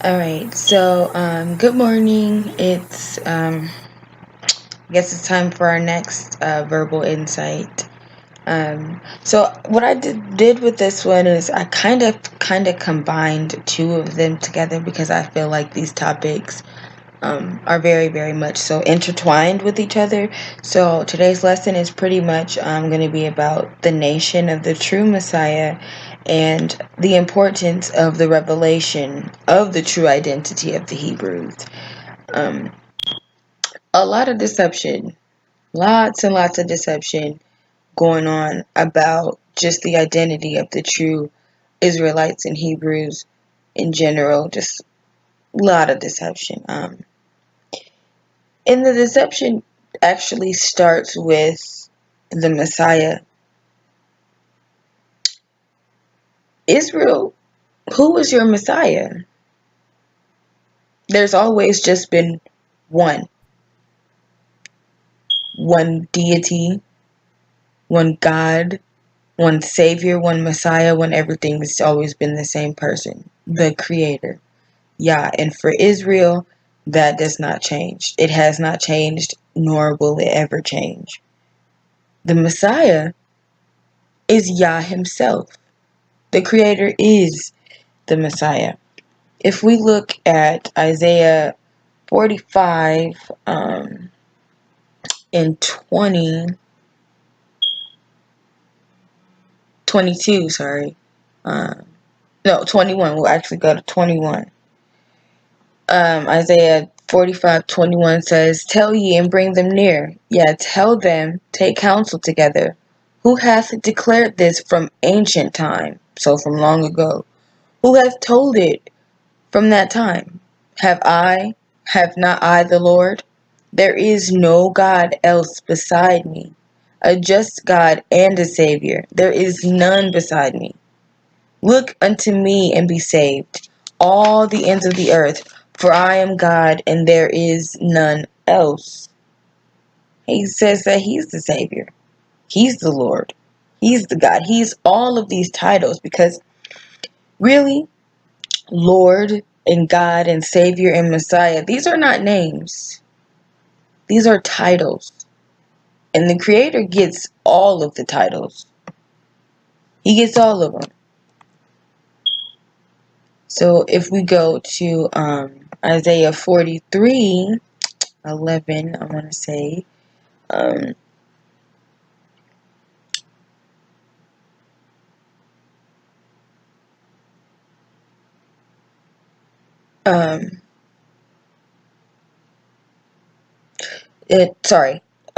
All right, so good morning. I guess it's time for our next verbal insight. So what I did with this one is I kind of combined two of them together because I feel like these topics are very, very much so intertwined with each other. So today's lesson is pretty much going to be about the nation of the true Messiah and the importance of the revelation of the true identity of the Hebrews. Um, a lot of deception, lots and lots of deception going on about just the identity of the true Israelites and Hebrews in general. Just a lot of deception. And the deception actually starts with the Messiah. Israel, who is your Messiah? There's always just been one deity, one God, one Savior, one Messiah, one everything. It's always been the same person, the Creator. Yeah, and for Israel, that does not change. It has not changed, nor will it ever change. The Messiah is Yah himself. The Creator is the Messiah. If we look at Isaiah 45 and 22, sorry. No, 21. We'll actually go to 21. Isaiah 45:21 says, "Tell ye and bring them near. Yeah, tell them, take counsel together. Who hath declared this from ancient time?" So from long ago. "Who hath told it from that time? Have not I the Lord? There is no God else beside me, a just God and a Savior. There is none beside me. Look unto me and be saved, all the ends of the earth, for I am God and there is none else." He says that he's the Savior. He's the Lord. He's the God. He's all of these titles because really, Lord and God and Savior and Messiah, these are not names. These are titles. And the Creator gets all of the titles. He gets all of them. So if we go to Isaiah 43:11, I want to say, um, um,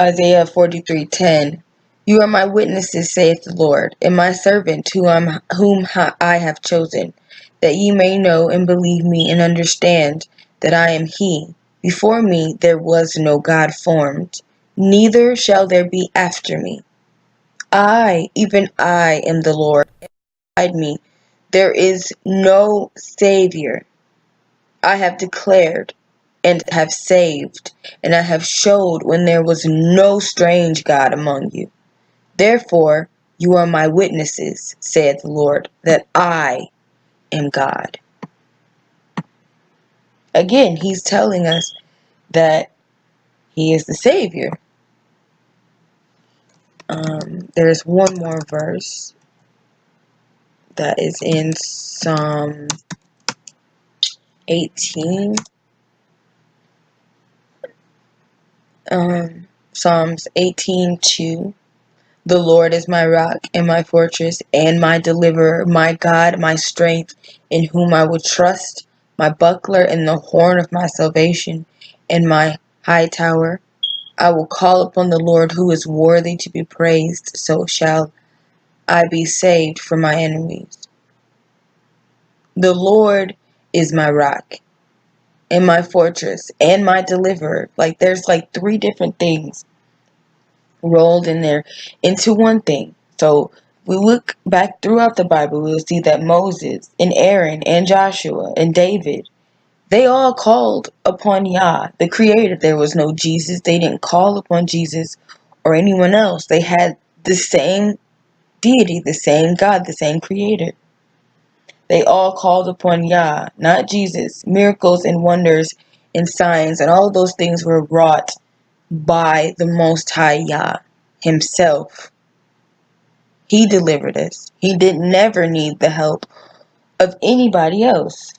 Isaiah 43:10. "You are my witnesses, saith the Lord, and my servant I have chosen, that ye may know and believe me and understand that I am he. Before me there was no God formed, neither shall there be after me. I, even I, am the Lord, and beside me there is no Savior. I have declared and have saved, and I have showed when there was no strange God among you. Therefore you are my witnesses, saith the Lord, that I am God." Again, he's telling us that he is the Savior. There's one more verse that is in Psalm 18. Psalms 18:2. "The Lord is my rock and my fortress and my deliverer, my God, my strength, in whom I will trust, my buckler and the horn of my salvation, and my high tower. I will call upon the Lord who is worthy to be praised, so shall I be saved from my enemies." The Lord is my rock and my fortress and my deliverer. There's three different things rolled in there into one thing. So we look back throughout the Bible, we'll see that Moses and Aaron and Joshua and David, they all called upon Yah, the Creator. There was no Jesus. They didn't call upon Jesus or anyone else. They had the same deity, the same God, the same Creator. They all called upon Yah, not Jesus. Miracles and wonders and signs and all of those things were wrought by the Most High Yah himself. He delivered us. He did never need the help of anybody else.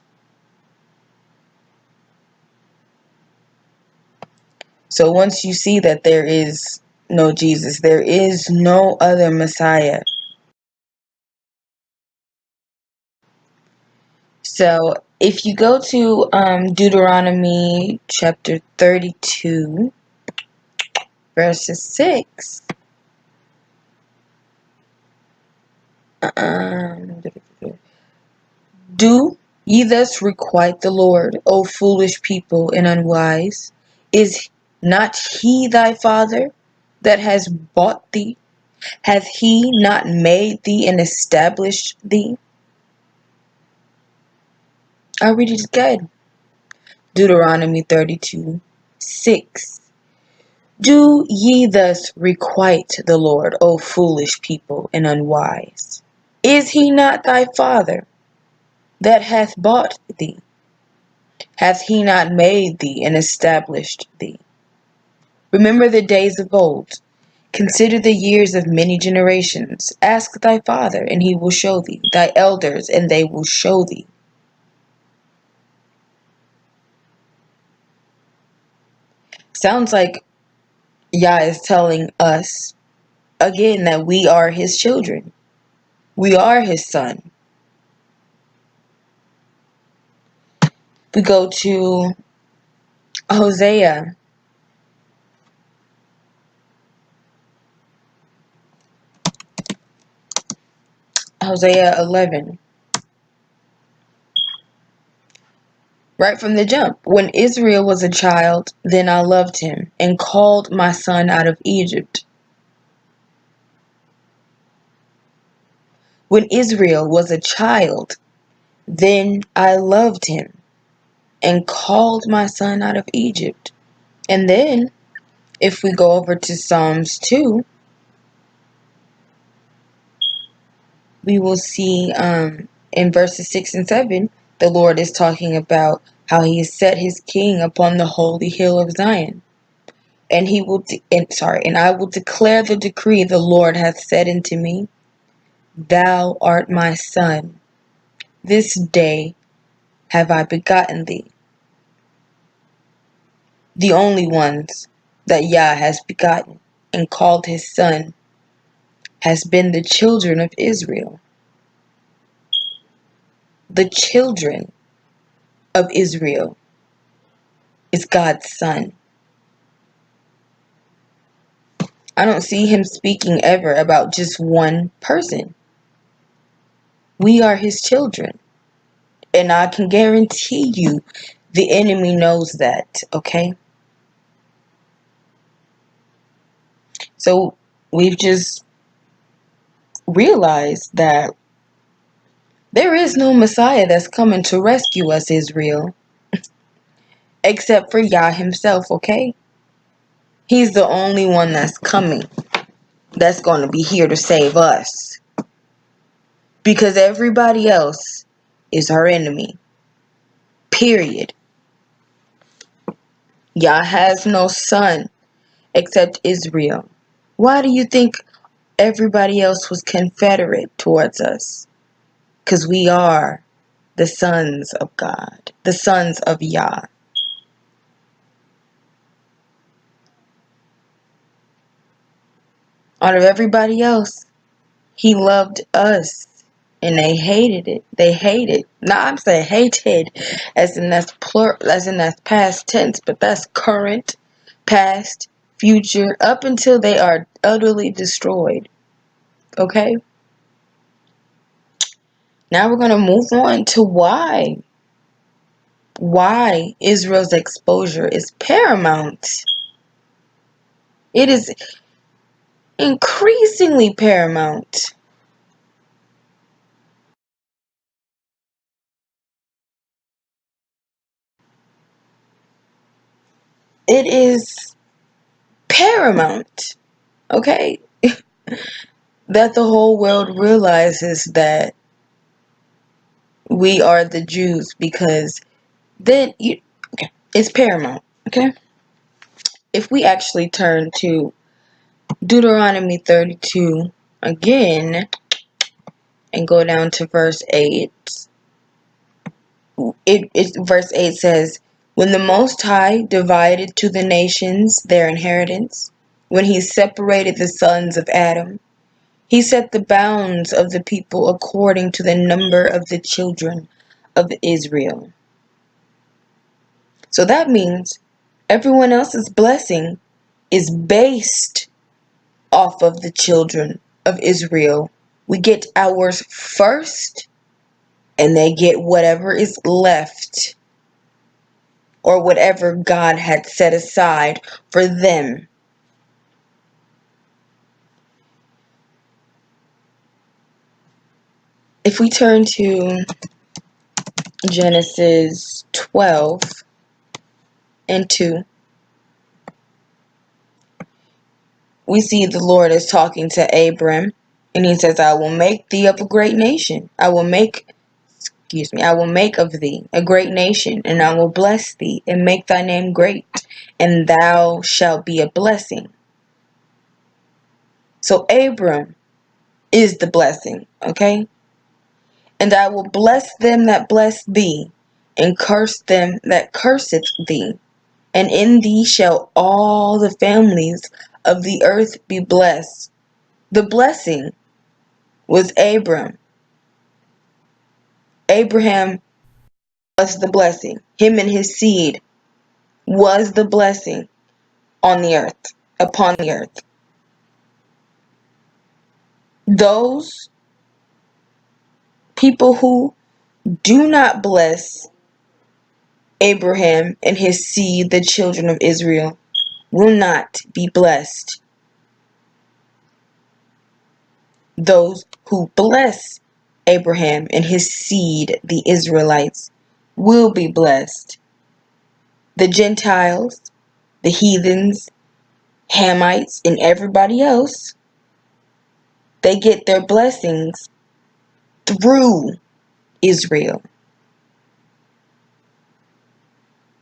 So once you see that there is no Jesus, there is no other Messiah. So if you go to Deuteronomy chapter 32, verses 6, do ye thus requite the Lord, O foolish people and unwise? Is not he thy father that has bought thee? Hath he not made thee and established thee? I'll read it again. Deuteronomy 32, 6. Do ye thus requite the Lord, O foolish people and unwise? Is he not thy father that hath bought thee? Hath he not made thee and established thee? Remember the days of old. Consider the years of many generations. Ask thy father, and he will show thee, thy elders, and they will show thee. Sounds like Yah is telling us again that we are his children. We are his son. We go to Hosea. Hosea 11. Right from the jump. When Israel was a child, then I loved him and called my son out of Egypt. When Israel was a child, then I loved him and called my son out of Egypt. And then, if we go over to Psalms 2, we will see in verses 6 and 7, the Lord is talking about how he has set his king upon the holy hill of Zion. And I will declare the decree the Lord hath said unto me, Thou art my son. This day have I begotten thee. The only ones that Yah has begotten and called his son has been the children of Israel. The children of Israel is God's son. I don't see him speaking ever about just one person. We are his children. And I can guarantee you the enemy knows that, okay? So we've just realized that there is no Messiah that's coming to rescue us, Israel, except for Yah himself, okay? He's the only one that's coming, that's going to be here to save us. Because everybody else is our enemy. Period. Yah has no son except Israel. Why do you think everybody else was confederate towards us? Because we are the sons of God, the sons of Yah. Out of everybody else, he loved us. And they hated it. They hated. Now I'm saying hated as in that's past tense, but that's current, past, future, up until they are utterly destroyed. Okay? Now we're gonna move on to why. Why Israel's exposure is paramount. It is increasingly paramount. It is paramount, okay? That the whole world realizes that We are the Jews because then okay, it's paramount. Okay, if we actually turn to Deuteronomy 32 again and go down to verse 8, verse 8 says, "When the Most High divided to the nations their inheritance, when he separated the sons of Adam, he set the bounds of the people according to the number of the children of Israel." So that means everyone else's blessing is based off of the children of Israel. We get ours first, and they get whatever is left, or whatever God had set aside for them. If we turn to Genesis 12 and 2, we see the Lord is talking to Abram, and he says, "I will make thee of a great nation. I will make of thee a great nation, and I will bless thee, and make thy name great, and thou shalt be a blessing." So Abram is the blessing, okay? "And I will bless them that bless thee, and curse them that curseth thee. And in thee shall all the families of the earth be blessed." The blessing was Abram. Abraham was the blessing. Him and his seed was the blessing on the earth, upon the earth. Those people who do not bless Abraham and his seed, the children of Israel, will not be blessed. Those who bless Abraham and his seed, the Israelites, will be blessed. The Gentiles, the heathens, Hamites, and everybody else, they get their blessings through Israel.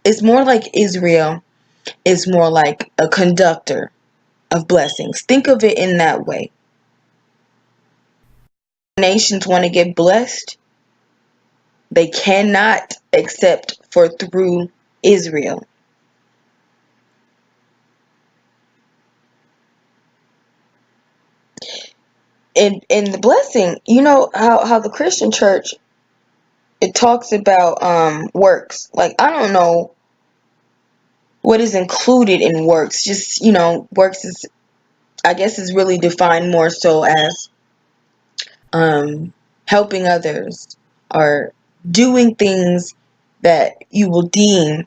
It's more like Israel is more like a conductor of blessings. Think of it in that way. Nations want to get blessed, they cannot except for through Israel. In the blessing, you know how the Christian church, it talks about works. Like, I don't know what is included in works. Just, works is, I guess, is really defined more so as helping others, or doing things that you will deem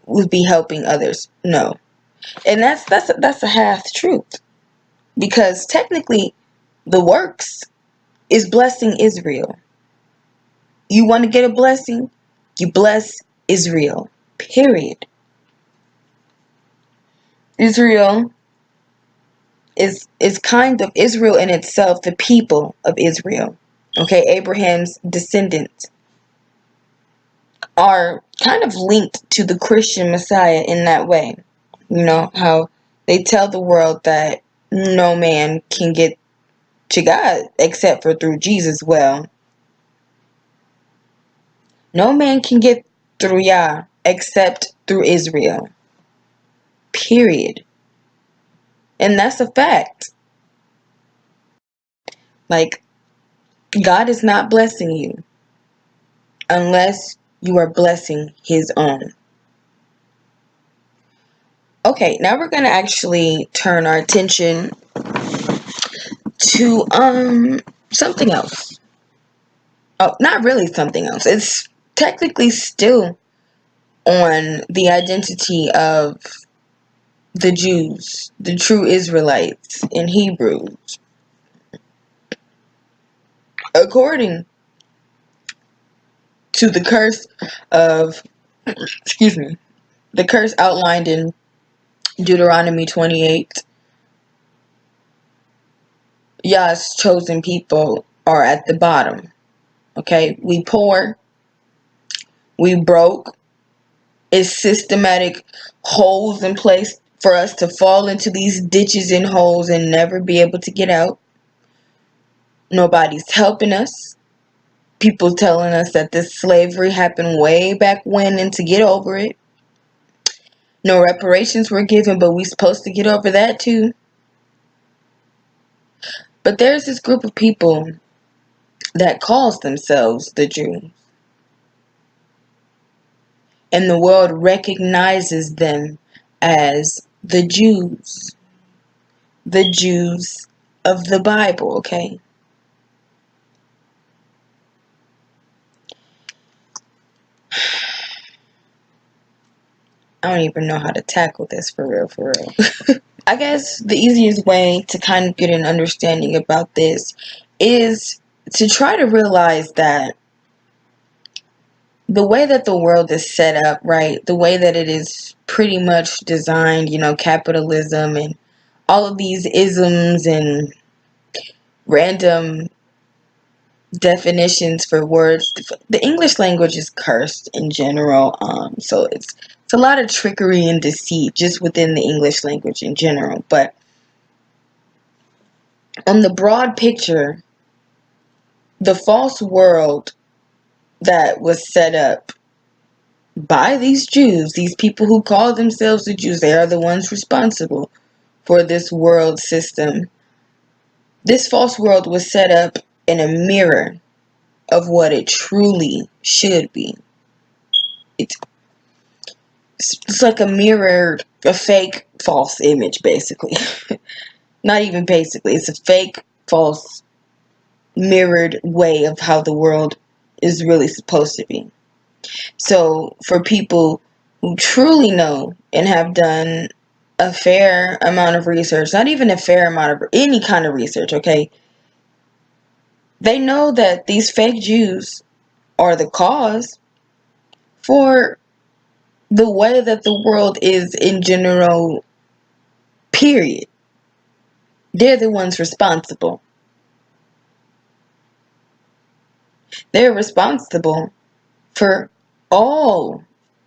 would be helping others. No. And that's a half truth, because technically the works is blessing Israel. You want to get a blessing, you bless Israel. Period. Israel is kind of Israel in itself, the people of Israel. Okay, Abraham's descendants are kind of linked to the Christian Messiah in that way. You know, how they tell the world that no man can get to God except for through Jesus. Well, no man can get through Yah except through Israel. Period. And that's a fact. Like, God is not blessing you unless you are blessing his own. Okay, now we're going to actually turn our attention to something else. Oh, not really something else. It's technically still on the identity of the Jews, the true Israelites in Hebrews. According to the curse of, the curse outlined in Deuteronomy 28, Yah's chosen people are at the bottom. Okay, we poor, we broke. It's systematic holes in place for us to fall into these ditches and holes and never be able to get out. Nobody's helping us. People telling us that this slavery happened way back when and to get over it. No reparations were given, but we supposed to get over that too. But there's this group of people that calls themselves the Jews. And the world recognizes them as the Jews. The Jews of the Bible, okay? I don't even know how to tackle this for real, for real. I guess the easiest way to kind of get an understanding about this is to try to realize that the way that the world is set up, right? The way that it is pretty much designed, capitalism and all of these isms and random definitions for words. The English language is cursed in general, so it's a lot of trickery and deceit just within the English language in general. But on the broad picture, the false world that was set up by these Jews, these people who call themselves the Jews, they are the ones responsible for this world system. This false world was set up in a mirror of what it truly should be. It's like a fake false image, basically. Not even basically, it's a fake false mirrored way of how the world is really supposed to be. So for people who truly know and have done a fair amount of research, not even a fair amount of any kind of research, okay, they know that these fake Jews are the cause for the way that the world is in general, period. They're the ones responsible. They're responsible for all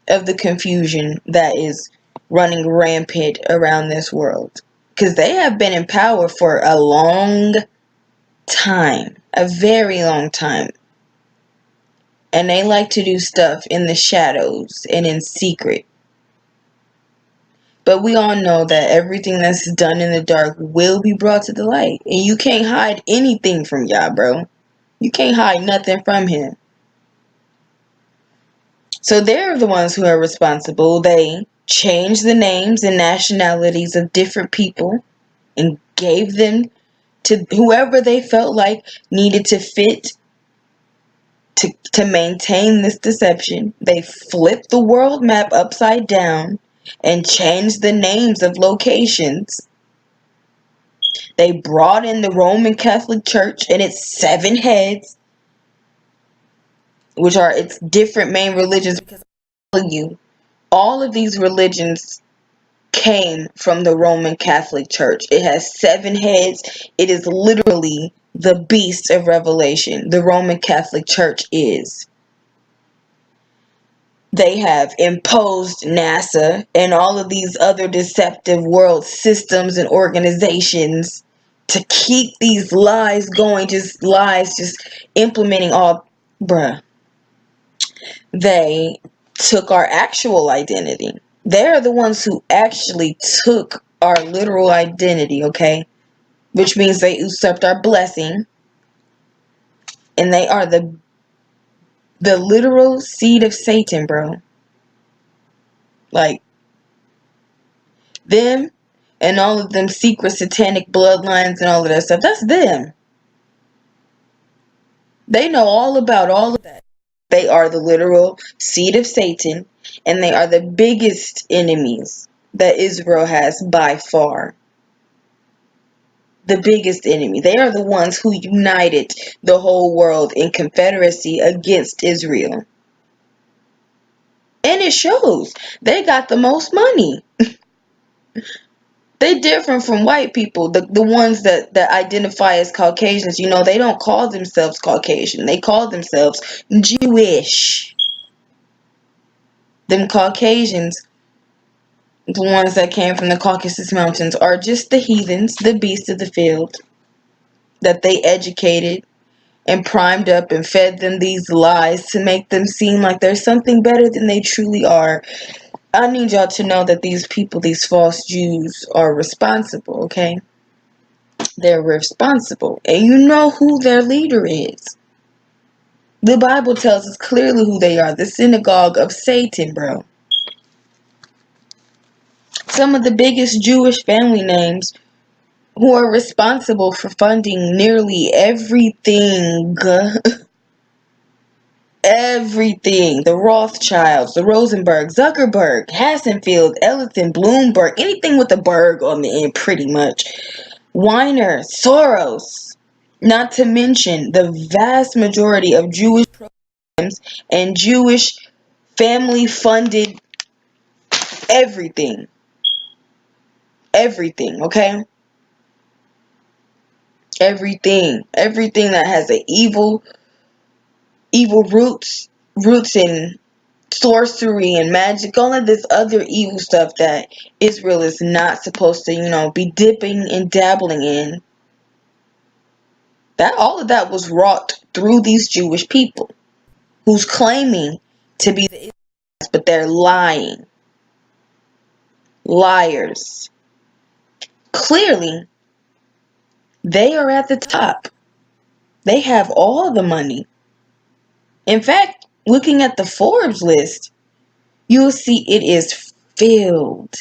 of the confusion that is running rampant around this world. Because they have been in power for a long time. A very long time. And they like to do stuff in the shadows and in secret. But we all know that everything that's done in the dark will be brought to the light. And you can't hide anything from Yah, bro. You can't hide nothing from him. So they're the ones who are responsible. They changed the names and nationalities of different people and gave them to whoever they felt like needed to fit to maintain this deception. They flipped the world map upside down and changed the names of locations. They brought in the Roman Catholic Church and its 7 heads, which are its different main religions. Because I tell you, all of these religions came from the Roman Catholic Church. It has 7 heads. It is literally the beast of Revelation. The Roman Catholic Church is. They have imposed NASA and all of these other deceptive world systems and organizations to keep these lies going, just lies, just implementing all, bruh. They took our actual identity. They're the ones who actually took our literal identity, okay? Which means they usurped our blessing. And they are the literal seed of Satan, bro. Like, them and all of them secret satanic bloodlines and all of that stuff, that's them. They know all about all of that. They are the literal seed of Satan, and they are the biggest enemies that Israel has by far. The biggest enemy. They are the ones who united the whole world in confederacy against Israel. And it shows. They got the most money. They different from white people. The ones that identify as Caucasians, they don't call themselves Caucasian. They call themselves Jewish. Them Caucasians, the ones that came from the Caucasus Mountains, are just the heathens, the beasts of the field that they educated and primed up and fed them these lies to make them seem like they're something better than they truly are. I need y'all to know that these people, these false Jews, are responsible, okay? They're responsible. And you know who their leader is. The Bible tells us clearly who they are. The synagogue of Satan, bro. Some of the biggest Jewish family names who are responsible for funding nearly everything. Everything. The Rothschilds, the Rosenberg, Zuckerberg, Hassenfield, Ellison, Bloomberg, anything with a berg on the end, pretty much. Weiner, Soros, not to mention the vast majority of Jewish programs and Jewish family-funded everything. Everything, okay? Everything that has an evil roots in sorcery and magic, all of this other evil stuff that Israel is not supposed to, be dipping and dabbling in. That all of that was wrought through these Jewish people who's claiming to be the Israelites, but they're lying. Liars. Clearly, they are at the top. They have all the money. In fact, looking at the Forbes list, you'll see it is filled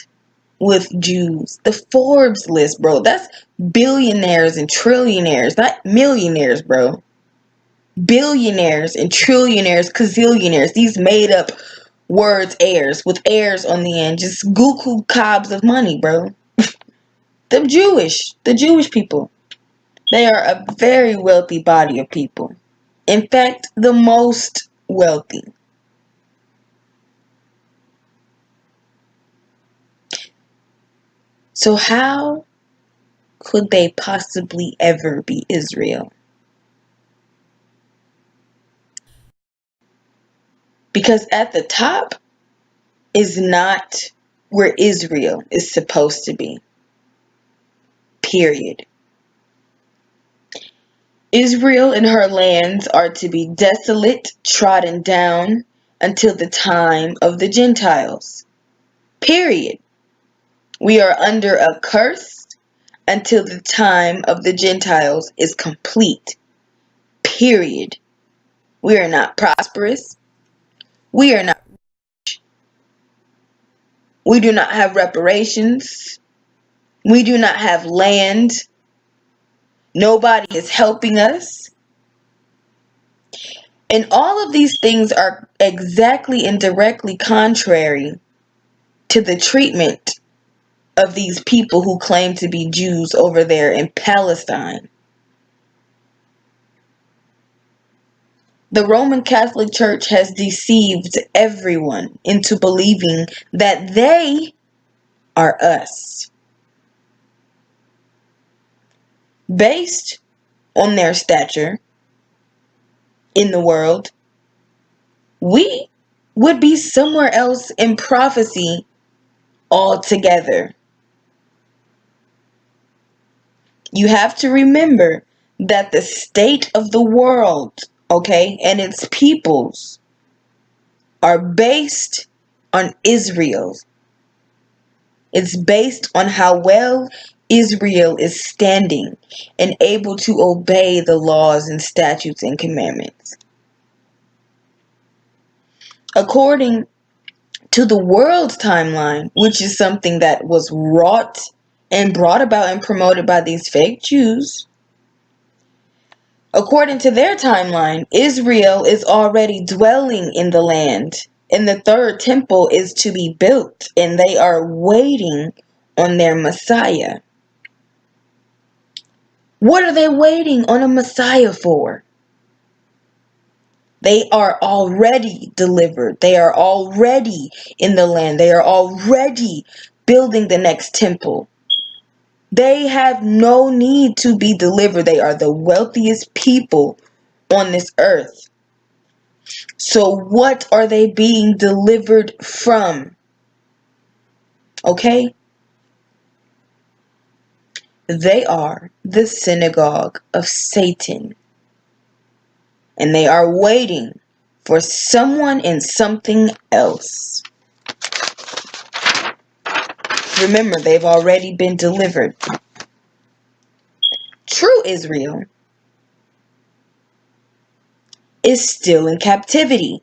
with Jews. The Forbes list, bro, that's billionaires and trillionaires, not millionaires, bro. Billionaires and trillionaires, gazillionaires, these made up words, heirs, with heirs on the end, just Google cobs of money, bro. The Jewish people, they are a very wealthy body of people. In fact, the most wealthy. So how could they possibly ever be Israel? Because at the top is not where Israel is supposed to be. Period. Israel and her lands are to be desolate, trodden down, until the time of the Gentiles. Period. We are under a curse until the time of the Gentiles is complete. Period. We are not prosperous. We are not rich. We do not have reparations. We do not have land. Nobody is helping us. And all of these things are exactly and directly contrary to the treatment of these people who claim to be Jews over there in Palestine. The Roman Catholic Church has deceived everyone into believing that they are us. Based on their stature in the world, we would be somewhere else in prophecy altogether. You have to remember that the state of the world, okay, and its peoples are based on Israel. It's based on how well Israel is standing and able to obey the laws and statutes and commandments. According to the world's timeline, which is something that was wrought and brought about and promoted by these fake Jews, according to their timeline, Israel is already dwelling in the land, and the third temple is to be built, and they are waiting on their Messiah. What are they waiting on a Messiah for? They are already delivered. They are already in the land. They are already building the next temple. They have no need to be delivered. They are the wealthiest people on this earth. So what are they being delivered from? Okay? They are the synagogue of Satan. And they are waiting for someone and something else. Remember, they've already been delivered. True Israel is still in captivity,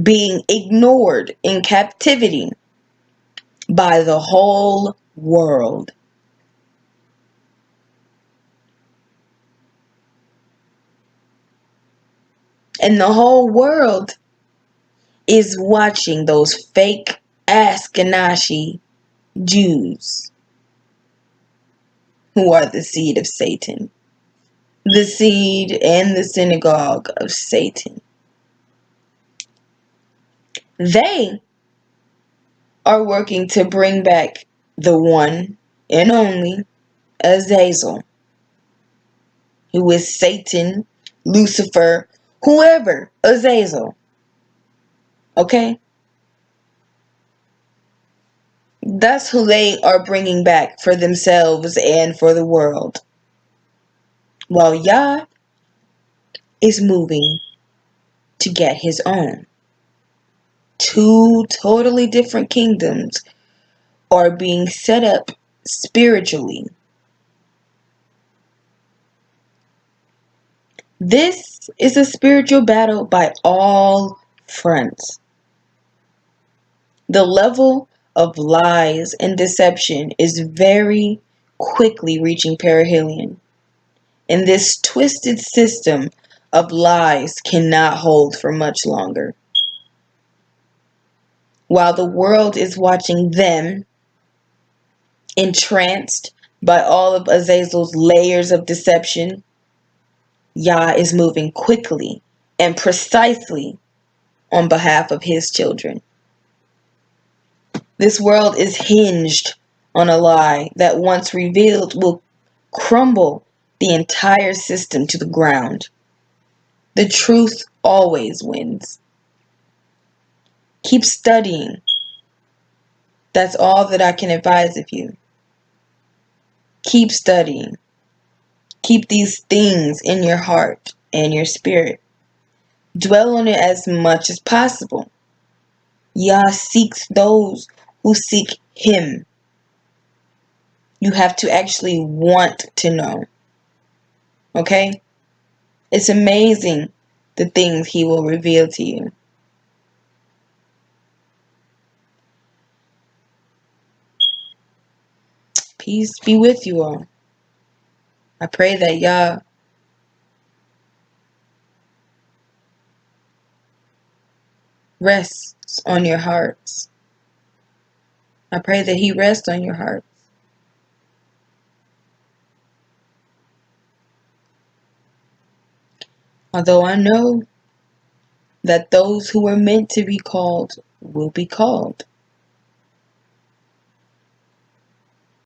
being ignored in captivity by the whole world. And the whole world is watching those fake Ashkenazi Jews who are the seed of Satan, the seed and the synagogue of Satan. They are working to bring back the one and only Azazel, who is Satan, Lucifer, whoever, Azazel. Okay? That's who they are bringing back for themselves and for the world. While Yah is moving to get his own. Two totally different kingdoms are being set up spiritually. This is a spiritual battle by all fronts. The level of lies and deception is very quickly reaching perihelion. And this twisted system of lies cannot hold for much longer. While the world is watching them, entranced by all of Azazel's layers of deception, Yah is moving quickly and precisely on behalf of his children. This world is hinged on a lie that once revealed will crumble the entire system to the ground. The truth always wins. Keep studying. That's all that I can advise of you. Keep studying. Keep these things in your heart and your spirit. Dwell on it as much as possible. Yah seeks those who seek him. You have to actually want to know. Okay? It's amazing the things he will reveal to you. Peace be with you all. I pray that Yah rests on your hearts. I pray that he rests on your hearts. Although I know that those who are meant to be called will be called.